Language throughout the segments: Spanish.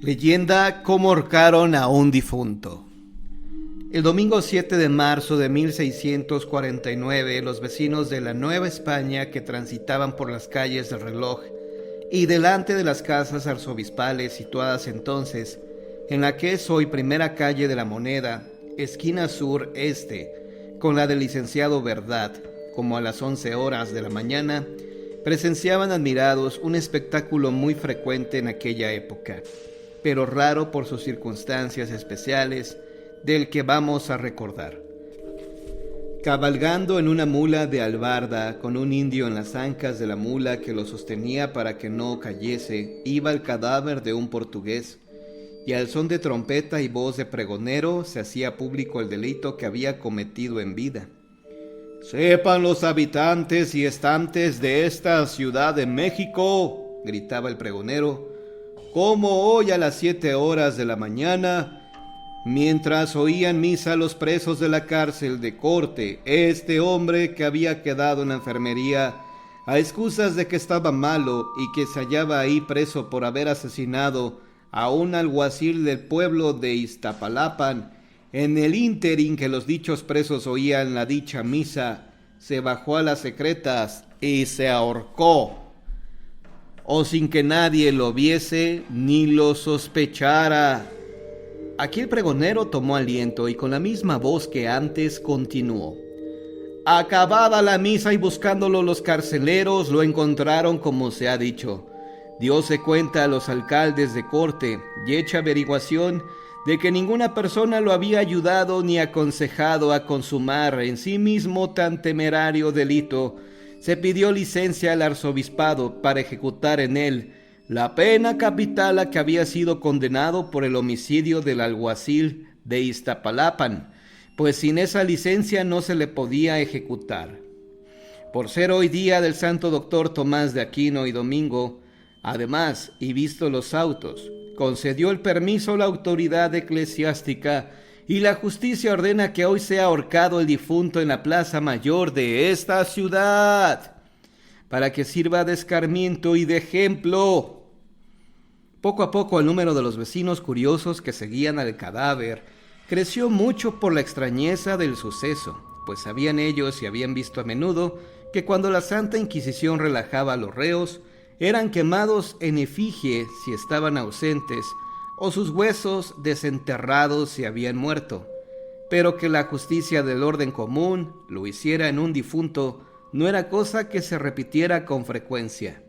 Leyenda cómo ahorcaron a un difunto. El domingo 7 de marzo de 1649, los vecinos de la Nueva España que transitaban por las calles del Reloj y delante de las casas arzobispales situadas entonces en la que es hoy primera calle de la Moneda, esquina sur-este, con la del licenciado Verdad, como a las 11 horas de la mañana, presenciaban admirados un espectáculo muy frecuente en aquella época, pero raro por sus circunstancias especiales, del que vamos a recordar. Cabalgando en una mula de albarda, con un indio en las ancas de la mula que lo sostenía para que no cayese, iba el cadáver de un portugués, y al son de trompeta y voz de pregonero se hacía público el delito que había cometido en vida. «Sepan los habitantes y estantes de esta ciudad de México», gritaba el pregonero, «como hoy a las 7 horas de la mañana, mientras oían misa los presos de la cárcel de Corte, este hombre que había quedado en la enfermería a excusas de que estaba malo y que se hallaba ahí preso por haber asesinado a un alguacil del pueblo de Iztapalapan, en el ínterin que los dichos presos oían la dicha misa, se bajó a las secretas y se ahorcó, o sin que nadie lo viese ni lo sospechara». Aquí el pregonero tomó aliento y con la misma voz que antes continuó. «Acabada la misa y buscándolo los carceleros lo encontraron como se ha dicho. Dióse cuenta a los alcaldes de Corte y hecha averiguación de que ninguna persona lo había ayudado ni aconsejado a consumar en sí mismo tan temerario delito, se pidió licencia al arzobispado para ejecutar en él la pena capital a que había sido condenado por el homicidio del alguacil de Iztapalapan, pues sin esa licencia no se le podía ejecutar. Por ser hoy día del santo doctor Tomás de Aquino y Domingo, además, y visto los autos, concedió el permiso la autoridad eclesiástica y la justicia ordena que hoy sea ahorcado el difunto en la plaza mayor de esta ciudad, para que sirva de escarmiento y de ejemplo». Poco a poco el número de los vecinos curiosos que seguían al cadáver creció mucho por la extrañeza del suceso, pues sabían ellos y habían visto a menudo que cuando la Santa Inquisición relajaba a los reos, eran quemados en efigie si estaban ausentes, o sus huesos desenterrados si habían muerto, pero que la justicia del orden común lo hiciera en un difunto no era cosa que se repitiera con frecuencia.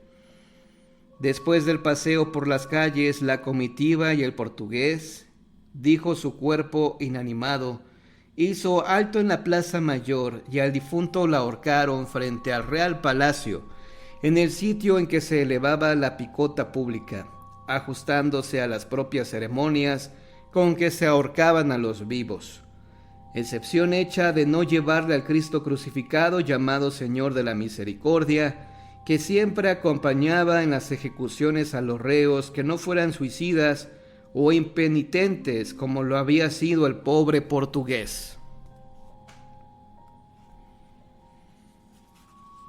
Después del paseo por las calles, la comitiva y el portugués, dijo su cuerpo inanimado, hizo alto en la plaza mayor y al difunto la ahorcaron frente al Real Palacio, en el sitio en que se elevaba la picota pública, ajustándose a las propias ceremonias con que se ahorcaban a los vivos. Excepción hecha de no llevarle al Cristo crucificado llamado Señor de la Misericordia, que siempre acompañaba en las ejecuciones a los reos que no fueran suicidas o impenitentes como lo había sido el pobre portugués.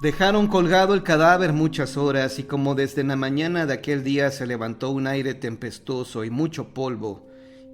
Dejaron colgado el cadáver muchas horas y como desde la mañana de aquel día se levantó un aire tempestuoso y mucho polvo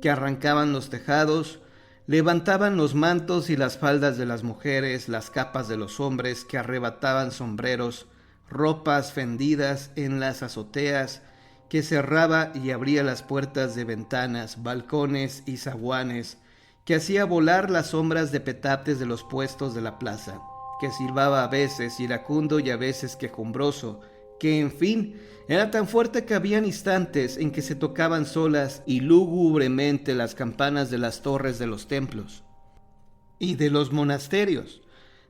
que arrancaban los tejados, levantaban los mantos y las faldas de las mujeres, las capas de los hombres que arrebataban sombreros, ropas fendidas en las azoteas, que cerraba y abría las puertas de ventanas, balcones y zaguanes, que hacía volar las sombras de petates de los puestos de la plaza, que silbaba a veces iracundo y a veces quejumbroso, que en fin era tan fuerte que habían instantes en que se tocaban solas y lúgubremente las campanas de las torres de los templos y de los monasterios.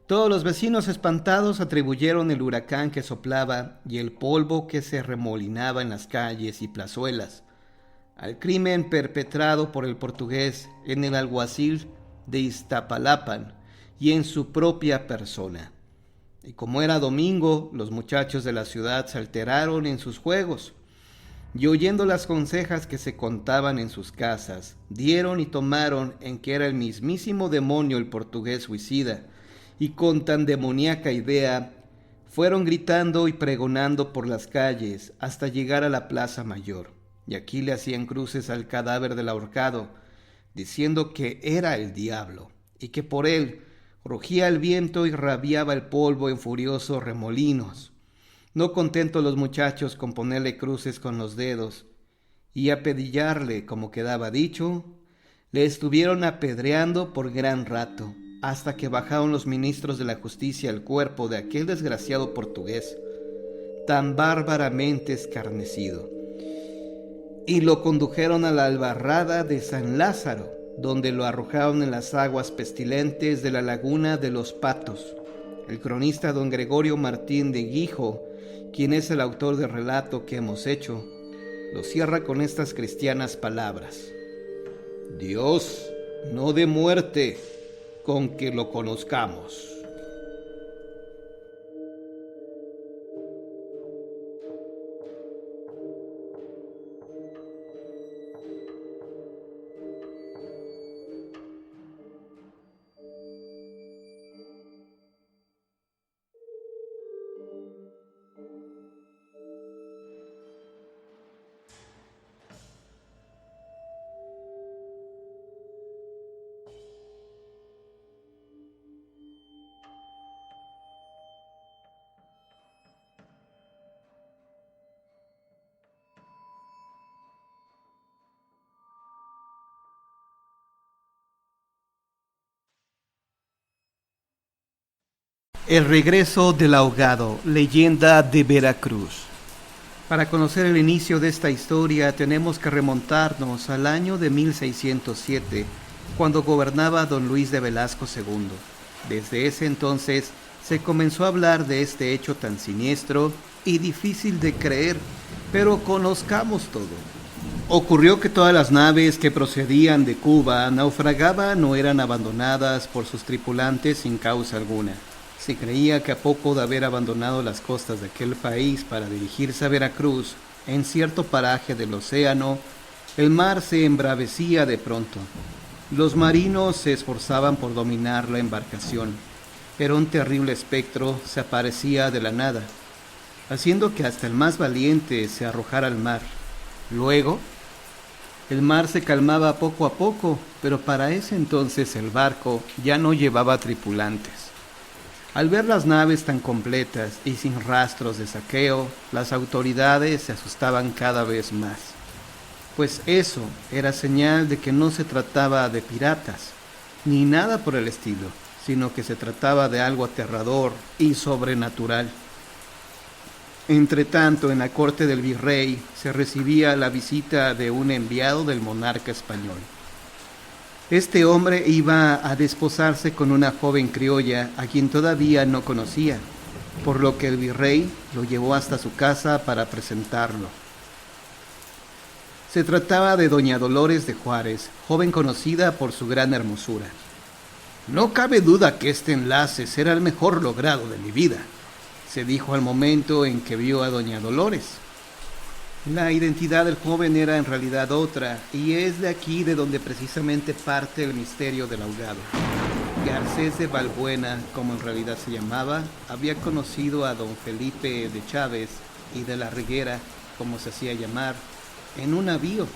Todos los vecinos espantados atribuyeron el huracán que soplaba y el polvo que se remolinaba en las calles y plazuelas al crimen perpetrado por el portugués en el alguacil de Iztapalapan y en su propia persona. Y como era domingo, los muchachos de la ciudad se alteraron en sus juegos y oyendo las consejas que se contaban en sus casas, dieron y tomaron en que era el mismísimo demonio el portugués suicida, y con tan demoníaca idea fueron gritando y pregonando por las calles hasta llegar a la plaza mayor. y aquí le hacían cruces al cadáver del ahorcado, diciendo que era el diablo, y que por él rugía el viento y rabiaba el polvo en furiosos remolinos. No contentos los muchachos con ponerle cruces con los dedos y apedillarle como quedaba dicho, le estuvieron apedreando por gran rato, hasta que bajaron los ministros de la justicia el cuerpo de aquel desgraciado portugués, tan bárbaramente escarnecido, y lo condujeron a la albarrada de San Lázaro, donde lo arrojaron en las aguas pestilentes de la laguna de los Patos. El cronista don Gregorio Martín de Guijo, quien es el autor del relato que hemos hecho, lo cierra con estas cristianas palabras: Dios no dé muerte con que lo conozcamos. El regreso del ahogado, leyenda de Veracruz. Para conocer el inicio de esta historia tenemos que remontarnos al año de 1607, cuando gobernaba don Luis de Velasco II. Desde ese entonces se comenzó a hablar de este hecho tan siniestro y difícil de creer, pero conozcamos todo. Ocurrió que todas las naves que procedían de Cuba naufragaban o eran abandonadas por sus tripulantes sin causa alguna. Se creía que a poco de haber abandonado las costas de aquel país para dirigirse a Veracruz, en cierto paraje del océano, el mar se embravecía de pronto. Los marinos se esforzaban por dominar la embarcación, pero un terrible espectro se aparecía de la nada, haciendo que hasta el más valiente se arrojara al mar. Luego, el mar se calmaba poco a poco, pero para ese entonces el barco ya no llevaba tripulantes. Al ver las naves tan completas y sin rastros de saqueo, las autoridades se asustaban cada vez más, pues eso era señal de que no se trataba de piratas, ni nada por el estilo, sino que se trataba de algo aterrador y sobrenatural. Entretanto, en la corte del virrey se recibía la visita de un enviado del monarca español. Este hombre iba a desposarse con una joven criolla a quien todavía no conocía, por lo que el virrey lo llevó hasta su casa para presentarlo. Se trataba de doña Dolores de Juárez, joven conocida por su gran hermosura. No cabe duda que este enlace será el mejor logrado de mi vida, se dijo al momento en que vio a doña Dolores. La identidad del joven era en realidad otra, y es de aquí de donde precisamente parte el misterio del ahogado. Garcés de Balbuena, como en realidad se llamaba, había conocido a don Felipe de Chávez y de la Reguera, como se hacía llamar, en un navío.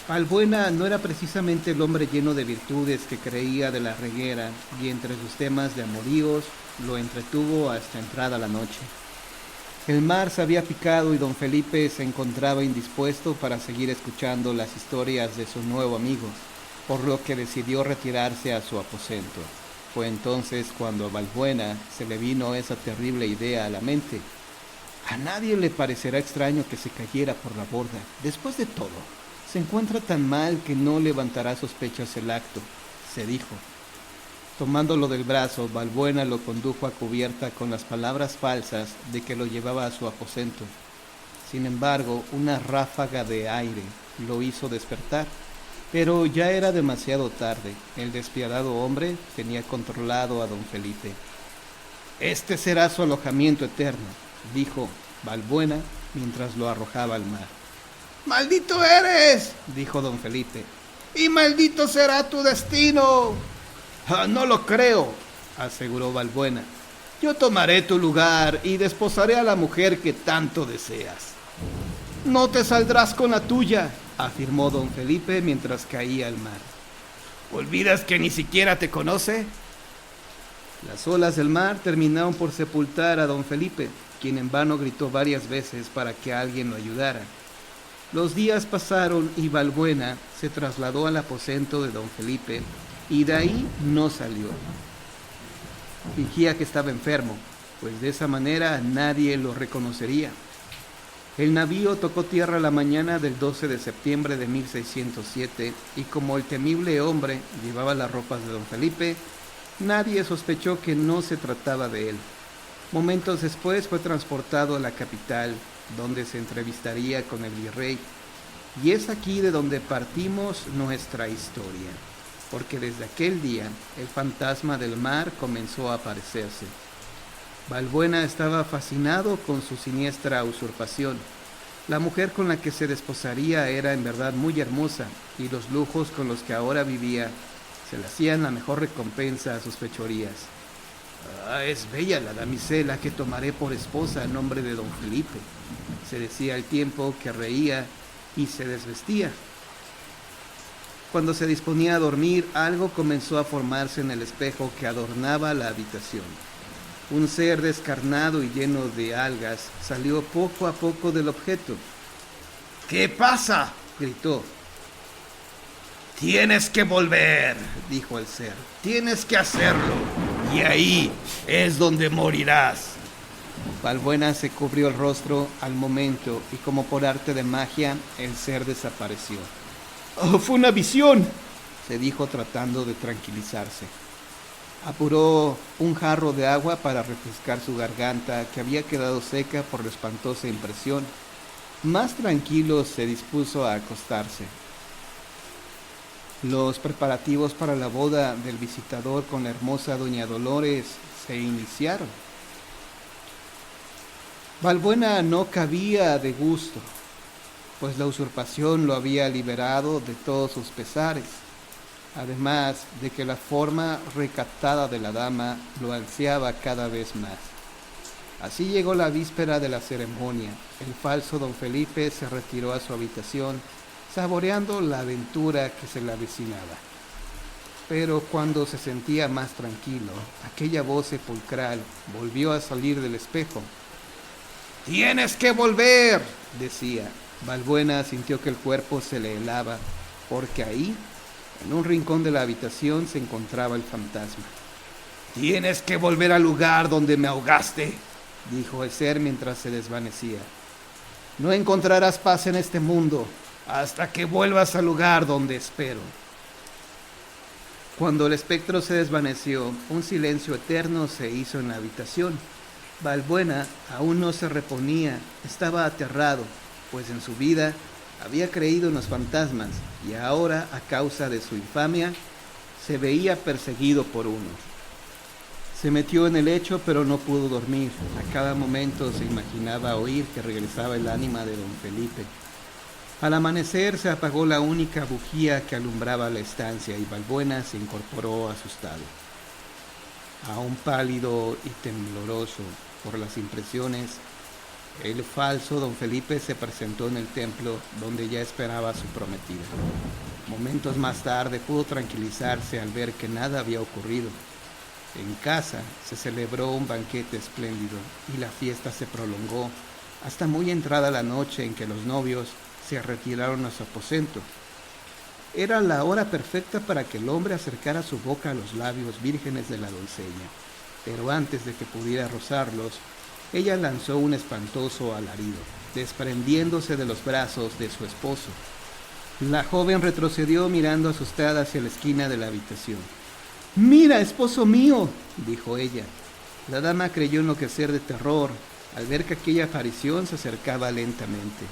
Balbuena no era precisamente el hombre lleno de virtudes que creía de la Reguera, y entre sus temas de amoríos lo entretuvo hasta entrada la noche. El mar se había picado y don Felipe se encontraba indispuesto para seguir escuchando las historias de su nuevo amigo, por lo que decidió retirarse a su aposento. Fue entonces cuando a Balbuena se le vino esa terrible idea a la mente. A nadie le parecerá extraño que se cayera por la borda. Después de todo, se encuentra tan mal que no levantará sospechas el acto, se dijo. Tomándolo del brazo, Balbuena lo condujo a cubierta con las palabras falsas de que lo llevaba a su aposento. Sin embargo, una ráfaga de aire lo hizo despertar, pero ya era demasiado tarde. El despiadado hombre tenía controlado a don Felipe. «Este será su alojamiento eterno», dijo Balbuena mientras lo arrojaba al mar. «¡Maldito eres!», dijo don Felipe, «y maldito será tu destino». «No lo creo», aseguró Balbuena. «Yo tomaré tu lugar y desposaré a la mujer que tanto deseas». No te saldrás con la tuya, afirmó don Felipe mientras caía al mar. ¿Olvidas que ni siquiera te conoce? Las olas del mar terminaron por sepultar a don Felipe, quien en vano gritó varias veces para que alguien lo ayudara. Los días pasaron y Balbuena se trasladó al aposento de don Felipe y de ahí no salió. Fingía que estaba enfermo, pues de esa manera nadie lo reconocería. El navío tocó tierra la mañana del 12 de septiembre de 1607 y como el temible hombre llevaba las ropas de don Felipe, nadie sospechó que no se trataba de él. Momentos después fue transportado a la capital, donde se entrevistaría con el virrey. Y es aquí de donde partimos nuestra historia, porque desde aquel día el fantasma del mar comenzó a aparecerse. Balbuena estaba fascinado con su siniestra usurpación. La mujer con la que se desposaría era en verdad muy hermosa, y los lujos con los que ahora vivía se le hacían la mejor recompensa a sus fechorías. Es bella la damisela que tomaré por esposa en nombre de don Felipe, se decía al tiempo que reía y se desvestía. Cuando se disponía a dormir, algo comenzó a formarse en el espejo que adornaba la habitación. Un ser descarnado y lleno de algas salió poco a poco del objeto. ¿Qué pasa?, gritó. Tienes que volver, dijo el ser. Tienes que hacerlo, y ahí es donde morirás. Balbuena se cubrió el rostro al momento y como por arte de magia, el ser desapareció. ¡Oh, fue una visión!, se dijo tratando de tranquilizarse. Apuró un jarro de agua para refrescar su garganta, que había quedado seca por la espantosa impresión. Más tranquilo se dispuso a acostarse. Los preparativos para la boda del visitador con la hermosa doña Dolores se iniciaron. Balbuena no cabía de gusto, pues la usurpación lo había liberado de todos sus pesares, además de que la forma recatada de la dama lo ansiaba cada vez más. Así llegó la víspera de la ceremonia. El falso don Felipe se retiró a su habitación, saboreando la aventura que se le avecinaba. Pero cuando se sentía más tranquilo, aquella voz sepulcral volvió a salir del espejo. «¡Tienes que volver!», decía. Balbuena sintió que el cuerpo se le helaba, porque ahí, en un rincón de la habitación, se encontraba el fantasma. «Tienes que volver al lugar donde me ahogaste», dijo el ser mientras se desvanecía. «No encontrarás paz en este mundo hasta que vuelvas al lugar donde espero». Cuando el espectro se desvaneció, un silencio eterno se hizo en la habitación. Balbuena aún no se reponía, estaba aterrado, pues en su vida había creído en los fantasmas y ahora, a causa de su infamia, se veía perseguido por uno. Se metió en el lecho, pero no pudo dormir. A cada momento se imaginaba oír que regresaba el ánima de don Felipe. Al amanecer se apagó la única bujía que alumbraba la estancia y Balbuena se incorporó asustado. Aún pálido y tembloroso por las impresiones, el falso don Felipe se presentó en el templo donde ya esperaba a su prometida. Momentos más tarde pudo tranquilizarse al ver que nada había ocurrido. En casa se celebró un banquete espléndido y la fiesta se prolongó hasta muy entrada la noche en que los novios se retiraron a su aposento. Era la hora perfecta para que el hombre acercara su boca a los labios vírgenes de la doncella, pero antes de que pudiera rozarlos, ella lanzó un espantoso alarido, desprendiéndose de los brazos de su esposo. La joven retrocedió mirando asustada hacia la esquina de la habitación. «¡Mira, esposo mío!», dijo ella. La dama creyó enloquecer de terror al ver que aquella aparición se acercaba lentamente.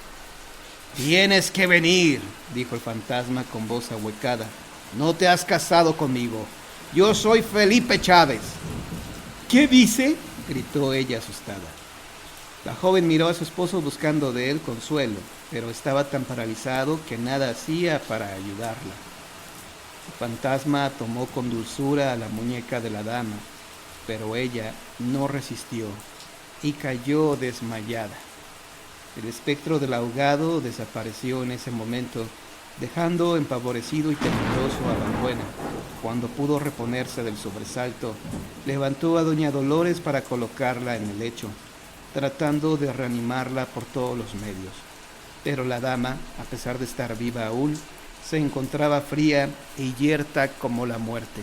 «Tienes que venir», dijo el fantasma con voz ahuecada. «No te has casado conmigo. Yo soy Felipe Chávez». «¿Qué dice?», gritó ella asustada. La joven miró a su esposo buscando de él consuelo, pero estaba tan paralizado que nada hacía para ayudarla. El fantasma tomó con dulzura a la muñeca de la dama, pero ella no resistió y cayó desmayada. El espectro del ahogado desapareció en ese momento, dejando empavorecido y temeroso a Balbuena. Cuando pudo reponerse del sobresalto, levantó a doña Dolores para colocarla en el lecho, tratando de reanimarla por todos los medios. Pero la dama, a pesar de estar viva aún, se encontraba fría y yerta como la muerte.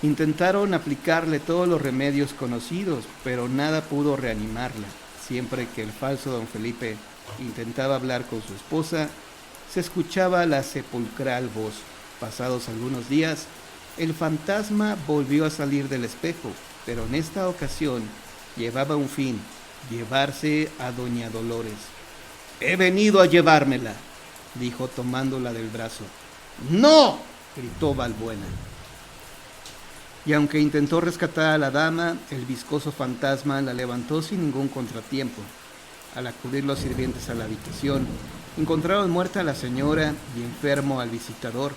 Intentaron aplicarle todos los remedios conocidos, pero nada pudo reanimarla. Siempre que el falso don Felipe intentaba hablar con su esposa, se escuchaba la sepulcral voz. Pasados algunos días, el fantasma volvió a salir del espejo, pero en esta ocasión llevaba un fin: llevarse a doña Dolores. «He venido a llevármela», dijo tomándola del brazo. «¡No!», gritó Balbuena. Y aunque intentó rescatar a la dama, el viscoso fantasma la levantó sin ningún contratiempo. Al acudir los sirvientes a la habitación, encontraron muerta a la señora y enfermo al visitador.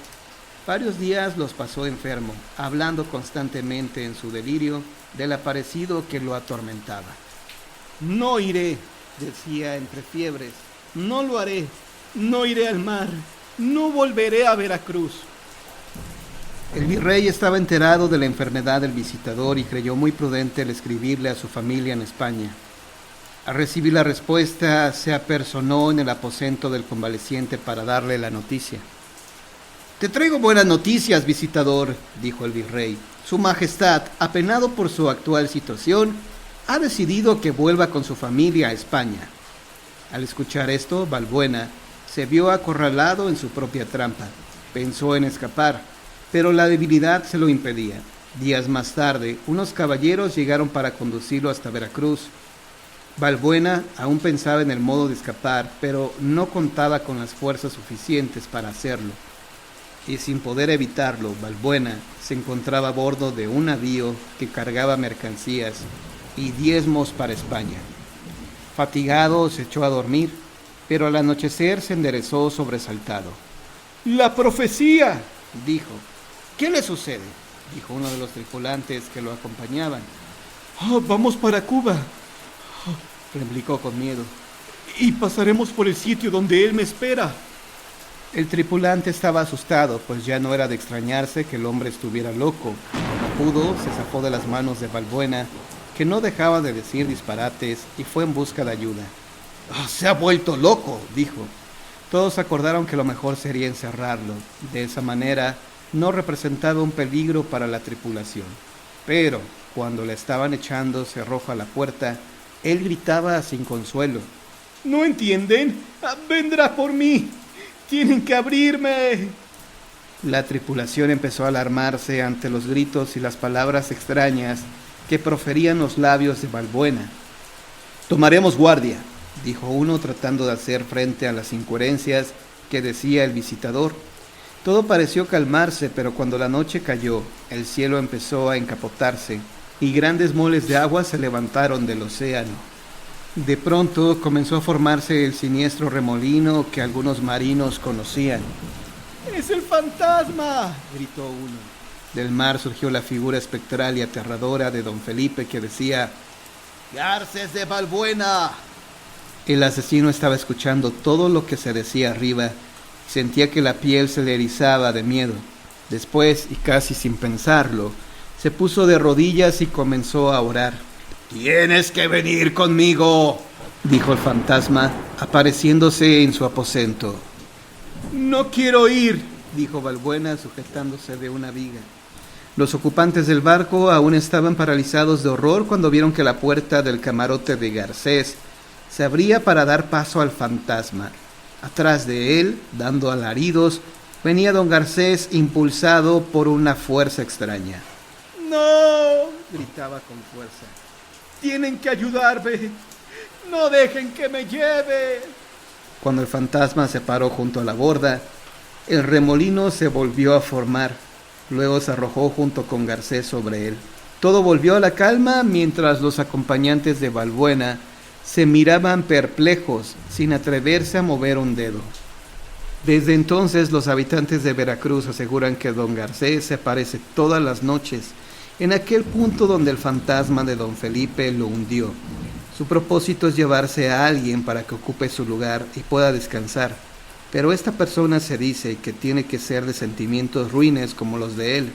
Varios días los pasó enfermo, hablando constantemente en su delirio del aparecido que lo atormentaba. «No iré», decía entre fiebres, «no lo haré, no iré al mar, no volveré a Veracruz». El virrey estaba enterado de la enfermedad del visitador y creyó muy prudente el escribirle a su familia en España. Al recibir la respuesta, se apersonó en el aposento del convaleciente para darle la noticia. «Te traigo buenas noticias, visitador», dijo el virrey. «Su Majestad, apenado por su actual situación, ha decidido que vuelva con su familia a España». Al escuchar esto, Balbuena se vio acorralado en su propia trampa. Pensó en escapar, pero la debilidad se lo impedía. Días más tarde, unos caballeros llegaron para conducirlo hasta Veracruz. Balbuena aún pensaba en el modo de escapar, pero no contaba con las fuerzas suficientes para hacerlo. Y sin poder evitarlo, Balbuena se encontraba a bordo de un navío que cargaba mercancías y diezmos para España. Fatigado, se echó a dormir, pero al anochecer se enderezó sobresaltado. «¡La profecía!», dijo. «¿Qué le sucede?», dijo uno de los tripulantes que lo acompañaban. «Oh, vamos para Cuba», replicó con miedo, «y pasaremos por el sitio donde él me espera». El tripulante estaba asustado, pues ya no era de extrañarse que el hombre estuviera loco. Como pudo, se zafó de las manos de Balbuena, que no dejaba de decir disparates, y fue en busca de ayuda. «¡Ah, se ha vuelto loco!», dijo. Todos acordaron que lo mejor sería encerrarlo. De esa manera no representaba un peligro para la tripulación. Pero cuando le estaban echando cerrojo a la puerta, él gritaba sin consuelo. «¿No entienden? ¡Vendrá por mí! ¡Tienen que abrirme!». La tripulación empezó a alarmarse ante los gritos y las palabras extrañas que proferían los labios de Balbuena. «Tomaremos guardia», dijo uno tratando de hacer frente a las incoherencias que decía el visitador. Todo pareció calmarse, pero cuando la noche cayó, el cielo empezó a encapotarse y grandes moles de agua se levantaron del océano. De pronto comenzó a formarse el siniestro remolino que algunos marinos conocían. «¡Es el fantasma!», gritó uno. Del mar surgió la figura espectral y aterradora de don Felipe que decía: «¡Garces de Balbuena!». El asesino estaba escuchando todo lo que se decía arriba. Sentía que la piel se le erizaba de miedo. Después, y casi sin pensarlo, se puso de rodillas y comenzó a orar. «Tienes que venir conmigo», dijo el fantasma, apareciéndose en su aposento. «No quiero ir», dijo Balbuena, sujetándose de una viga. Los ocupantes del barco aún estaban paralizados de horror cuando vieron que la puerta del camarote de Garcés se abría para dar paso al fantasma. Atrás de él, dando alaridos, venía don Garcés impulsado por una fuerza extraña. «¡No!», gritaba con fuerza. «¡Tienen que ayudarme! ¡No dejen que me lleve!». Cuando el fantasma se paró junto a la borda, el remolino se volvió a formar. Luego se arrojó junto con Garcés sobre él. Todo volvió a la calma mientras los acompañantes de Balbuena se miraban perplejos, sin atreverse a mover un dedo. Desde entonces los habitantes de Veracruz aseguran que don Garcés se aparece todas las noches en aquel punto donde el fantasma de don Felipe lo hundió. Su propósito es llevarse a alguien para que ocupe su lugar y pueda descansar, pero esta persona se dice que tiene que ser de sentimientos ruines como los de él.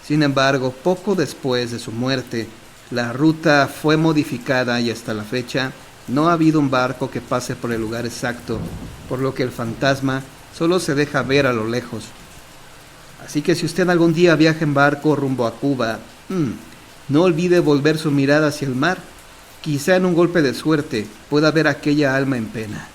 Sin embargo, poco después de su muerte, la ruta fue modificada y hasta la fecha no ha habido un barco que pase por el lugar exacto, por lo que el fantasma solo se deja ver a lo lejos. Así que si usted algún día viaja en barco rumbo a Cuba, no olvide volver su mirada hacia el mar. Quizá en un golpe de suerte pueda ver aquella alma en pena.